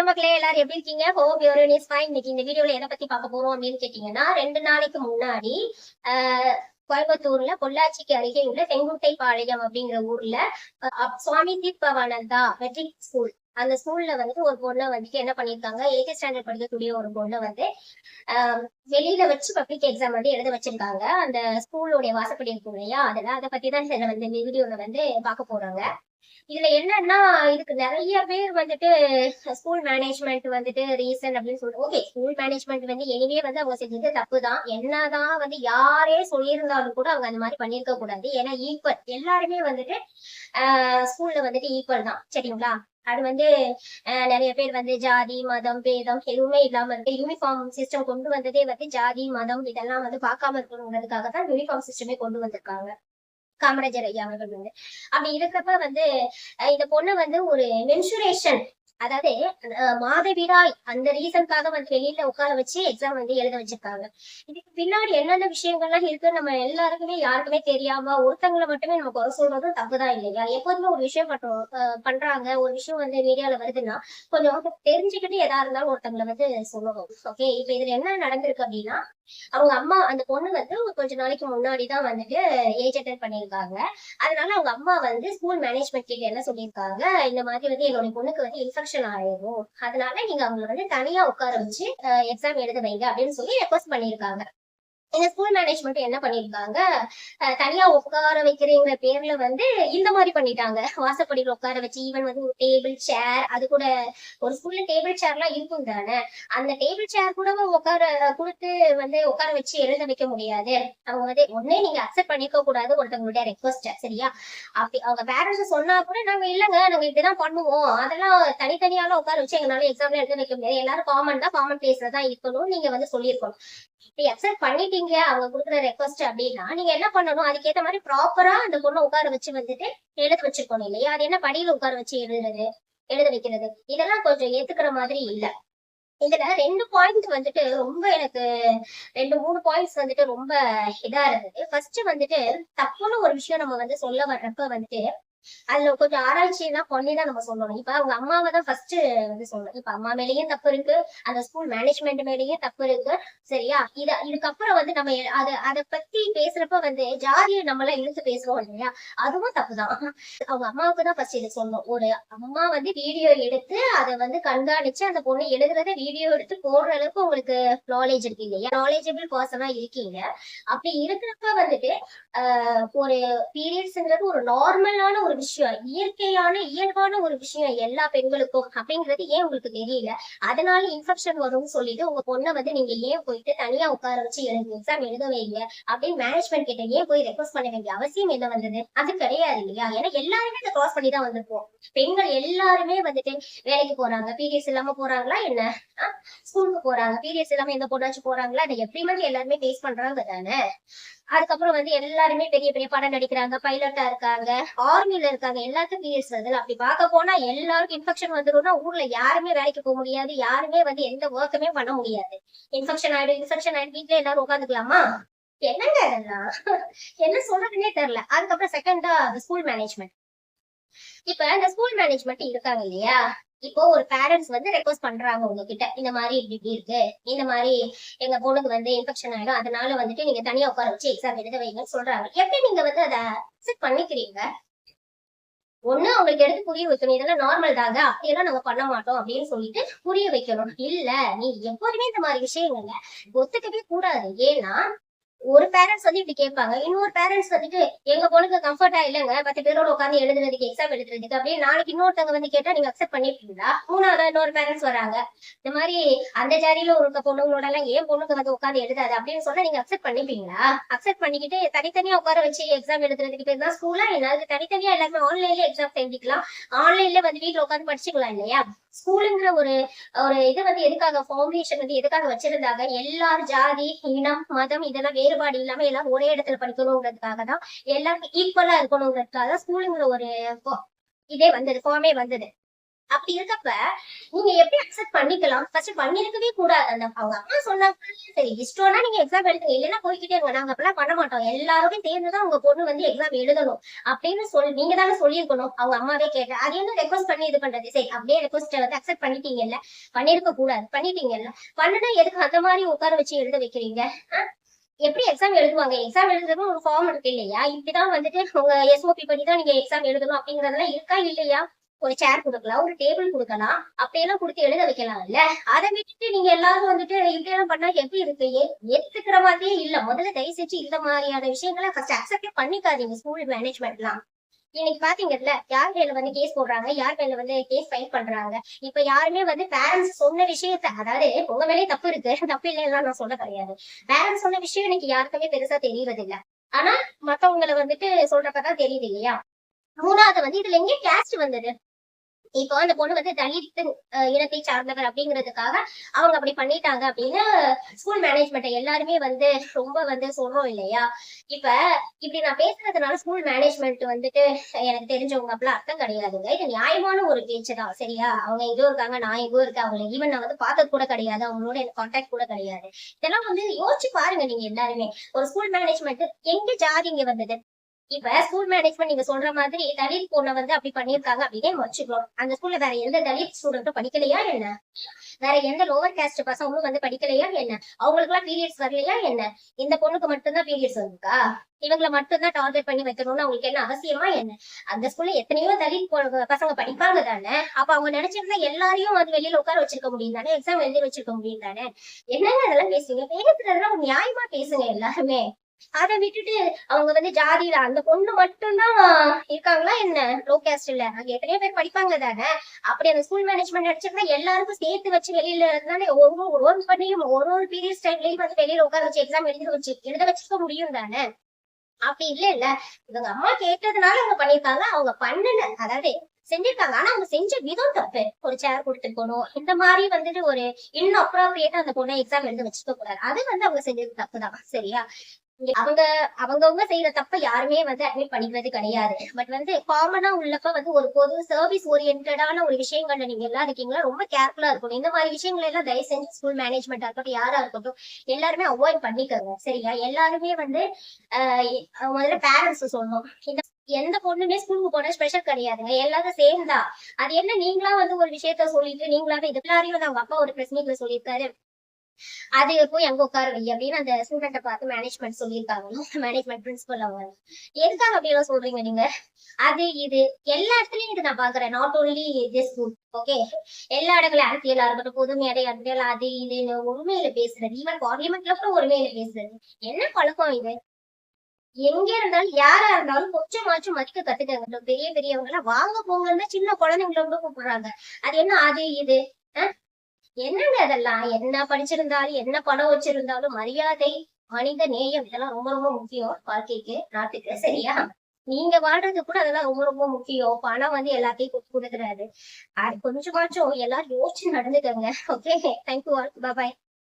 Hello மக்களே, எல்லாரும் எப்படி இருக்கீங்க? Hope your is fine. இன்னைக்கு இந்த வீடியோல எதை பத்தி பார்க்க போறோம் அப்படின்னு கேட்டீங்கன்னா, 2 நாளைக்கு முன்னாடி கோயம்புத்தூர்ல பொள்ளாச்சிக்கு அருகே உள்ள செங்குட்டை பாளையம் அப்படிங்கிற ஊர்ல சுவாமி தீபவானந்தா மெட்ரிக் ஸ்கூல், அந்த ஸ்கூல்ல வந்து ஒரு பொண்ணை வந்துட்டு என்ன பண்ணிருக்காங்க, 8th ஸ்டாண்டர்ட் படிக்கக்கூடிய ஒரு பொண்ணை வந்து வெளியில வச்சு பப்ளிக் எக்ஸாம் வந்து எழுத வச்சிருக்காங்க. அந்த ஸ்கூலோடைய வாசப்படி இருக்கும் இல்லையா, அதை பத்தி தான் இந்த வீடியோல வந்து பார்க்க போறாங்க. இதுல என்னன்னா, இதுக்கு நிறைய பேர் வந்துட்டு ஸ்கூல் மேனேஜ்மெண்ட் வந்துட்டு ரீசன் அப்படின்னு சொல்லிட்டு, ஓகே, ஸ்கூல் மேனேஜ்மெண்ட் வந்து எனிவே வந்து அவங்க செஞ்சது தப்பு தான். என்னதான் வந்து யாரே சொல்லியிருந்தாலும் கூட அவங்க அந்த மாதிரி பண்ணிருக்க கூடாது. ஏன்னா ஈக்குவல், எல்லாருமே வந்துட்டு ஸ்கூல்ல வந்துட்டு ஈக்குவல் தான், சரிங்களா? அது வந்து நிறைய பேர் வந்து ஜாதி மதம் பேதம் எதுவுமே இல்லாம இருக்கு. யூனிஃபார்ம் சிஸ்டம் கொண்டு வந்ததே வந்து ஜாதி மதம் இதெல்லாம் வந்து பார்க்காம இருக்கணுங்கிறதுக்காக தான் யூனிஃபார்ம் சிஸ்டமே கொண்டு வந்திருக்காங்க காமராஜர் ஐயா அவர்கள் வந்து. அப்படி இருக்கப்ப வந்து இந்த பொண்ணு வந்து ஒரு மென்சுரேஷன், அதாவது மாதவிடாய் அந்த ரீசனுக்காக வந்து வெளியில உட்கார வச்சு எக்ஸாம் வந்து எழுத வச்சிருக்காங்க. இதுக்கு பின்னாடி என்னென்ன விஷயங்கள்லாம் இருக்கு நம்ம எல்லாருக்குமே யாருக்குமே தெரியாம ஒருத்தங்களை மட்டுமே நம்ம குறை சொல்றதும் தப்புதான் இல்லையா? எப்போதுமே ஒரு விஷயம் பண்றாங்க, ஒரு விஷயம் வந்து மீடியால வருதுன்னா கொஞ்சம் தெரிஞ்சுக்கிட்டு எதா இருந்தாலும் ஒருத்தங்களை வந்து சொல்லணும். ஓகே, இப்ப இதுல என்ன நடந்திருக்கு அப்படின்னா, அவங்க அம்மா, அந்த பொண்ணு வந்து கொஞ்ச நாளைக்கு முன்னாடிதான் வந்துட்டு ஏஜ் அட்டன் பண்ணியிருக்காங்க. அதனால அவங்க அம்மா வந்து ஸ்கூல் மேனேஜ்மெண்ட் கிட்ட என்ன சொல்லியிருக்காங்க, இந்த மாதிரி வந்து என்னோட பொண்ணுக்கு வந்து இன்ஃபெக்ஷன் ஆயிரும், அதனால நீங்க அவங்களை வந்து தனியா உட்கார வச்சு எக்ஸாம் எழுத வைங்க அப்படின்னு சொல்லி ரெக்வஸ்ட் பண்ணியிருக்காங்க. இந்த ஸ்கூல் மேனேஜ்மெண்ட் என்ன பண்ணிருக்காங்க, தனியா உட்கார வைக்கிறீங்கிற பேர்ல வந்து இந்த மாதிரி பண்ணிட்டாங்க. வாசப்படியில உட்கார வச்சு, ஈவன் வந்து ஒரு டேபிள் சேர், அது கூட ஒரு ஸ்கூல்ல டேபிள் சேர் எல்லாம் இருக்கும் தானே, அந்த டேபிள் சேர் கூட உட்கார கொடுத்து வந்து உட்கார வச்சு எழுத வைக்க முடியாது. அவங்க வந்து ஒன்னே நீங்க அக்செப்ட் பண்ணிக்க கூடாது ஒருத்தவங்களுடைய ரெக்வஸ்ட, சரியா? அப்படி அவங்க பேரண்ட்ஸ் சொன்னா கூட நாங்க இல்லங்க, நாங்க இப்படிதான் பண்ணுவோம், அதெல்லாம் தனித்தனியால உட்கார வச்சு எங்களால எக்ஸாம்ல எழுத வைக்க முடியாது, எல்லாரும் காமன் தான், காமன் பிளேஸ்ல தான் இருக்கணும், நீங்க வந்து சொல்லியிருக்கணும். இப்படி அக்செப்ட் பண்ணிட்டீங்க அவங்க கொடுக்குற ரெக்வஸ்ட் அப்படின்னா, நீங்க என்ன பண்ணணும், அதுக்கேற்ற மாதிரி ப்ராப்பரா அந்த பொண்ணை உட்கார வச்சு வந்துட்டு எழுத வச்சிருக்கணும் இல்லையா? அது என்ன படியில உட்கார வச்சு எழுத வைக்கிறது, இதெல்லாம் கொஞ்சம் ஏத்துக்கிற மாதிரி இல்ல. இதுல 2 பாயிண்ட் வந்துட்டு ரொம்ப எனக்கு 2-3 பாயிண்ட்ஸ் வந்துட்டு ரொம்ப இதா இருந்தது. ஃபர்ஸ்ட் வந்துட்டு, தப்புன்னு ஒரு விஷயம் நம்ம வந்து சொல்ல வர்றப்ப வந்துட்டு அதுல கொஞ்சம் ஆராய்ச்சி எல்லாம் பண்ணிதான் நம்ம சொல்லணும். இப்ப அவங்க அம்மாவை தான் ஃபர்ஸ்ட் வந்து சொல்லணும். இப்ப அம்மா மேலேயும் தப்பு இருக்கு, அந்த ஸ்கூல் மேனேஜ்மெண்ட் மேலேயும் தப்பு இருக்கு, சரியா? இதுக்கப்புறம் வந்து நம்ம அதை பத்தி பேசுறப்ப வந்து ஜாதியை நம்ம எல்லாம் இழுத்து பேசுறோம் இல்லையா, அதுவும் தப்புதான். அவங்க அம்மாவுக்கு தான் ஃபர்ஸ்ட் இதை சொல்லணும். ஒரு அம்மா வந்து வீடியோ எடுத்து அதை வந்து கண்காணிச்சு அந்த பொண்ணு எழுதுறத வீடியோ எடுத்து போடுற அளவுக்கு உங்களுக்கு நாலேஜ் இருக்கு இல்லையா, நாலேஜபிள் பர்சனா இருக்கீங்க. அப்படி இருக்கிறப்ப வந்துட்டு ஒரு பீரியட்ஸ்ங்கிறது ஒரு நார்மலான ஒரு விஷயம், இயற்கையான இயல்பான ஒரு விஷயம் எல்லா பெண்களுக்கும் அப்படிங்கிறது ஏன் உங்களுக்கு தெரியல? அதனால இன்ஃபெக்ஷன் வரும்னு சொல்லிட்டு உங்க பொண்ணை வந்து நீங்க ஏன் போயிட்டு தனியா உட்கார வச்சு எக்ஸாம் எழுத வைங்க அப்படின்னு மேனேஜ்மெண்ட் கிட்ட ஏன் போய் ரெக்வஸ்ட் பண்ண வேண்டிய அவசியம் என்ன வந்தது? அது கிடையாது இல்லையா? ஏன்னா எல்லாருமே இதை கிராஸ் பண்ணி தான் வந்திருப்போம். பெண்கள் எல்லாருமே வந்துட்டு வேலைக்கு போறாங்க, பீரியட்ஸ் இல்லாம போறாங்களா என்ன? ஸ்கூலுக்கு போறாங்க, பீரியட்ஸ் இல்லாம எந்த பொண்ணாச்சும் போறாங்களா? அதை எப்படியுமே எல்லாருமே ஃபேஸ் பண்றாங்க தானே. அதுக்கப்புறம் வந்து எல்லாருமே பெரிய பெரிய படம் நடிக்கிறாங்க, பைலட்டா இருக்காங்க, ஆர்மில இருக்காங்க, எல்லாத்துக்கும் பீரியட்ஸ் வருது. அப்படி பார்க்க போனா எல்லாருக்கும் இன்ஃபெக்ஷன் வந்துடும்னா ஊர்ல யாருமே வேலைக்கு போக முடியாது, யாருமே வந்து எந்த ஒர்க்குமே பண்ண முடியாது. இன்ஃபெக்ஷன் ஆயிடும் வீட்டுல எல்லாரும் உட்காந்துக்கலாமா? என்னங்க இதெல்லாம் என்ன சொல்றதுன்னே தெரியல. அதுக்கப்புறம் செகண்டா ஸ்கூல் மேனேஜ்மெண்ட். இப்ப இந்த ஸ்கூல் மேனேஜ்மெண்ட் இருக்காங்க இல்லையா, இப்போ ஒரு பேரண்ட்ஸ் வந்து ரெக்வஸ்ட் பண்றாங்க உங்ககிட்ட, இந்த மாதிரி இப்படி இருக்கு, இந்த மாதிரி எங்க பொண்ணுக்கு வந்து இன்ஃபெக்ஷன் ஆயிடும், அதனால வந்துட்டு நீங்க தனியா உட்கார வச்சு எக்ஸாம் எழுத வைங்கன்னு சொல்றாங்க. எப்படி நீங்க வந்து அதை அக்செப்ட் பண்ணிக்கிறீங்க? ஒண்ணு அவங்களுக்கு எடுத்து புரிய வைக்கணும், இதெல்லாம் நார்மல் தாங்க, அப்படியெல்லாம் நாங்க பண்ண மாட்டோம் அப்படின்னு சொல்லிட்டு புரிய வைக்கணும். இல்ல, நீ எப்போதுமே இந்த மாதிரி விஷயங்கள்ல ஒத்துக்கவே கூடாது. ஏன்னா ஒரு பேரண்ட்ஸ் வந்து இப்படி கேட்பாங்க, இன்னொரு பேரண்ட்ஸ் வந்துட்டு எங்க பொண்ணுக்கு கம்ஃபர்டா இல்லைங்க 10 பேரோட உட்காந்து எழுதுறதுக்கு, எக்ஸாம் எழுதுறதுக்கு அப்படின்னு நாளைக்கு இன்னொருத்தவங்க வந்து கேட்டா நீங்க அக்செப்ட் பண்ணிருக்கீங்களா? மூணாவது இன்னொரு பேரண்ட்ஸ் வராங்க, இந்த மாதிரி அந்த ஜாதியில ஒரு பொண்ணுங்களோட எல்லாம் ஏன் பொண்ணுக்கு வந்து உட்காந்து எழுதாது அப்படின்னு சொன்னா நீங்க அக்செப்ட் பண்ணிப்பீங்களா? அக்செப்ட் பண்ணிக்கிட்டு தனித்தனியா உட்கார வச்சு எக்ஸாம் எழுதுறதுக்கு பேர் தான் ஸ்கூலா என்ன? அது தனித்தனியா எல்லாருமே ஆன்லைன்ல எக்ஸாம் எழுதிக்கலாம், ஆன்லைன்ல வந்து வீட்டுல உட்காந்து படிச்சுக்கலாம் இல்லையா? ஸ்கூலுங்கிற ஒரு ஒரு இது வந்து எதுக்காக, ஃபவுண்டேஷன் வந்து எதுக்காக வச்சிருந்தாங்க? எல்லாரும் ஜாதி இனம் மதம் இதெல்லாம் வேறுபாடு இல்லாம எல்லாரும் ஒரே இடத்துல படிக்கணுங்கிறதுக்காக தான், எல்லாருக்கும் ஈக்குவலா இருக்கணுங்கிறதுக்காக தான் ஸ்கூலுங்கிற ஒரு இதே வந்தது, ஃபார்மே வந்தது. அப்படி இருக்கப்ப நீங்க எப்படி அக்செப்ட் பண்ணிக்கலாம்? ஃபர்ஸ்ட் பண்ணிருக்கவே கூடாது. அந்த அவங்க அம்மா சொன்னாங்க சரி இஷ்டம்னா நீங்க எக்ஸாம் எழுதுங்க, இல்லைன்னா போய்க்கிட்டே இருங்க. நாங்க அப்பெல்லாம் பண்ண மாட்டோம். எல்லாரோட சேர்ந்துதான் உங்க பொண்ணு வந்து எக்ஸாம் எழுதணும் அப்படின்னு சொல்லி நீங்க தானே சொல்லியிருக்கணும். அவங்க அம்மாவே கேட்டேன். அது என்ன ரெக்வஸ்ட் பண்ணி இது பண்றது? சரி அப்படியே ரெக்வஸ்ட் வந்து அக்செப்ட் பண்ணிட்டீங்கல்ல, பண்ணிருக்க கூடாது, பண்ணிட்டீங்கல்ல, பண்ணுனா எதுக்கு அந்த மாதிரி உட்கார வச்சு எழுத வைக்கிறீங்க? எப்படி எக்ஸாம் எழுதுவாங்க? எக்ஸாம் எழுதுறது ஒரு ஃபார்ம் இருக்கு இல்லையா? இப்படிதான் வந்துட்டு உங்க எஸ்ஓபி படி தான் நீங்க எக்ஸாம் எழுதணும் அப்படிங்கறதெல்லாம் இருக்கா இல்லையா? ஒரு சேர் கொடுக்கலாம், ஒரு டேபிள் கொடுக்கலாம், அப்படியெல்லாம் கொடுத்து எழுத வைக்கலாம் இல்ல. அதை விட்டுட்டு நீங்க எல்லாரும் வந்துட்டு இப்படி எல்லாம் பண்ணா எப்படி இருக்கு? ஏத்துக்கிற மாதிரியே இல்ல. முதல்ல தயவு செஞ்சு இந்த மாதிரியான விஷயங்களை ஃபர்ஸ்ட் அக்செப்ட் பண்ணிக்காதீங்க. ஸ்கூல் மேனேஜ்மெண்ட்லாம் இன்னைக்கு பாத்தீங்கல்ல, யார் மேல வந்து கேஸ் போடுறாங்க, யார் மேல வந்து கேஸ் ஃபைல் பண்றாங்க. இப்ப யாருமே வந்து பேரண்ட்ஸ் சொன்ன விஷயத்த, அதாவது உங்க மேலே தப்பு இருக்கு, தப்பு இல்லைன்னா நான் சொல்ல கிடையாது. பேரண்ட்ஸ் சொன்ன விஷயம் இன்னைக்கு யாருக்குமே பெருசா தெரியறது இல்ல. ஆனா மத்தவங்களை வந்துட்டு சொல்றப்பதான் தெரியுது இல்லையா? மூணாவது வந்து இதுல எங்க கேஸ்ட் வந்தது? இப்போ அந்த பொண்ணு வந்து தலித் இனத்தை சார்ந்தவர் அப்படிங்கிறதுக்காக அவங்க அப்படி பண்ணிட்டாங்க அப்படின்னு ஸ்கூல் மேனேஜ்மெண்ட் எல்லாருமே வந்து ரொம்ப வந்து சொல்றோம் இல்லையா? இப்ப இப்படி நான் பேசுறதுனால ஸ்கூல் மேனேஜ்மெண்ட் வந்துட்டு எனக்கு தெரிஞ்சவங்க அப்படிலாம் அர்த்தம் கிடையாதுங்க. இது நியாயமான ஒரு பேச்சு தான், சரியா? அவங்க எங்கோ இருக்காங்க, நான் எங்கோ இருக்கேன். அவங்களை ஈவன் நான் வந்து பார்த்தது கூட கிடையாது, அவங்களோட எனக்கு கான்டாக்ட் கூட கிடையாது. இதெல்லாம் வந்து யோசிச்சு பாருங்க நீங்க எல்லாருமே. ஒரு ஸ்கூல் மேனேஜ்மெண்ட் எங்க ஜாதி இங்க வந்தது? இப்ப ஸ்கூல் மேனேஜ்மெண்ட் நீங்க சொல்ற மாதிரி தலித் பொண்ணை வந்து அப்படி பண்ணிருக்காங்க அப்படின்னே வச்சுக்கிறோம். அந்த ஸ்கூல்ல வேற எந்த தலித் ஸ்டூடெண்ட்டும் படிக்கலையா என்ன? வேற எந்த லோவர் காஸ்ட் பசங்களும் வந்து படிக்கலையா என்ன? அவங்களுக்கு எல்லாம் பீரியட்ஸ் வரலையா என்ன? இந்த பொண்ணுக்கு மட்டும்தான் பீரியட்ஸ் வந்துருக்கா? இவங்களை மட்டும்தான் டார்கெட் பண்ணி வைக்கணும்னு அவங்களுக்கு என்ன அவசியமா என்ன? அந்த ஸ்கூல்ல எத்தனையோ தலித் பசங்க படிப்பாங்க தானே. அப்ப அவங்க நினைச்சிருந்தா எல்லாரையும் வந்து வெளியில உட்கார வச்சிருக்க முடியும் தானே, எக்ஸாம் எழுதி வச்சிருக்க முடியும் தானே. என்னங்க அதெல்லாம் பேசுவீங்க? பேசுறதெல்லாம் நியாயமா பேசுங்க எல்லாருமே. அதை விட்டுட்டு அவங்க வந்து ஜாதியில அந்த பொண்ணு மட்டும்தான் இருக்காங்களா என்ன? லோ கேஸ்ட் இல்ல, அங்க எத்தனையோ பேர் படிப்பாங்க தானே. அப்படி அந்த ஸ்கூல் மேனேஜ்மெண்ட் அடிச்சிருந்தா எல்லாருக்கும் சேர்த்து வச்சு வெளியில இருந்தாலே ஒரு பண்ணியும் ஒரு பீரியட் டைம்லயும் வந்து வெளியில உட்கார வச்சு எக்ஸாம் எழுத வச்சுக்க முடியும் தானே. அப்படி இல்ல இல்ல, இவங்க அம்மா கேட்டதுனால அவங்க பண்ணிருக்காங்க. அவங்க பண்ணுன அதாவது செஞ்சிருக்காங்க. ஆனா அவங்க செஞ்ச விதம் தப்பு. ஒரு சேர் கொடுத்துட்டு போகணும், இந்த மாதிரி வந்துட்டு ஒரு இன்னும் அப்ராப்ரியேட்டா அந்த பொண்ணை எக்ஸாம் எழுத வச்சுக்க கூடாது. அது வந்து அவங்க செஞ்சது தப்புதான், சரியா? அவங்க அவங்கவுங்க செய்யற தப்ப யாருமே வந்து அட்மிட் பண்ணிக்கிறது கிடையாது. பட் வந்து காமனா உள்ளப்ப வந்து ஒரு பொது சர்வீஸ் ஓரியன்டான ஒரு விஷயங்கள்ல நீங்க எல்லாம் இருக்கீங்களா, ரொம்ப கேர்ஃபுல்லா இருக்கணும். இந்த மாதிரி விஷயங்கள் எல்லாம் தயவு செஞ்சு ஸ்கூல் மேனேஜ்மெண்டா இருக்கட்டும், யாரா இருக்கட்டும், எல்லாருமே அவாய்ட் பண்ணிக்கோங்க, சரியா? எல்லாருமே வந்து முதல்ல பேரண்ட்ஸ் சொல்லணும். இந்த எந்த பொண்ணுமே ஸ்கூலுக்கு போன ஸ்பெஷல் கிடையாதுங்க, எல்லாரும் சேம் தான். அது என்ன நீங்களா வந்து ஒரு விஷயத்த சொல்லிட்டு நீங்களாவே இது எல்லாரையும் வந்து அவங்க அப்பா ஒரு பிரஸ் மீட்ல சொல்லியிருக்காரு, அது போய் அங்க உட்கார வை அப்படின்னு அந்த ஸ்டூடெண்ட்டை பார்த்து மேனேஜ்மெண்ட் சொல்லியிருக்காங்க. மேனேஜ்மெண்ட் பிரின்சிபல் அவங்க எதுக்காக அப்படி எல்லாம் சொல்றீங்க நீங்க? அது இது எல்லா இடத்துலயும் இது நான் பாக்குறேன். Not only this school, okay? எல்லா இடங்களும் அரசியலா இருக்கட்டும், பொது மேடை அரசியல், அது இதுன்னு உண்மையில பேசுறது, ஈவன் பார்லிமெண்ட்ல கூட உண்மையில பேசுறது, என்ன பழக்கம் இது? எங்க இருந்தாலும் யாரா இருந்தாலும் கொஞ்சமாச்சும் மதிக்க கத்துக்கங்க. பெரிய பெரியவங்க எல்லாம் வாங்க போங்கன்னா சின்ன குழந்தைங்களை கூட கூப்பிடுறாங்க. அது என்ன அது இது? என்னங்க அதெல்லாம்? என்ன படிச்சிருந்தாலும் என்ன பணம் வச்சிருந்தாலும் மரியாதை, மனித நேயம் இதெல்லாம் ரொம்ப ரொம்ப முக்கியம் வாழ்க்கைக்கு, நாட்டுக்கு, சரியா? நீங்க வாழ்றது கூட அதெல்லாம் ரொம்ப ரொம்ப முக்கியம். பணம் வந்து எல்லாத்தையும் கொடுத்துறாரு. அது கொஞ்சமாச்சும் எல்லாரும் யோசிச்சு நடந்துக்கங்க. ஓகே, தேங்க்யூ ஆல், பாய்.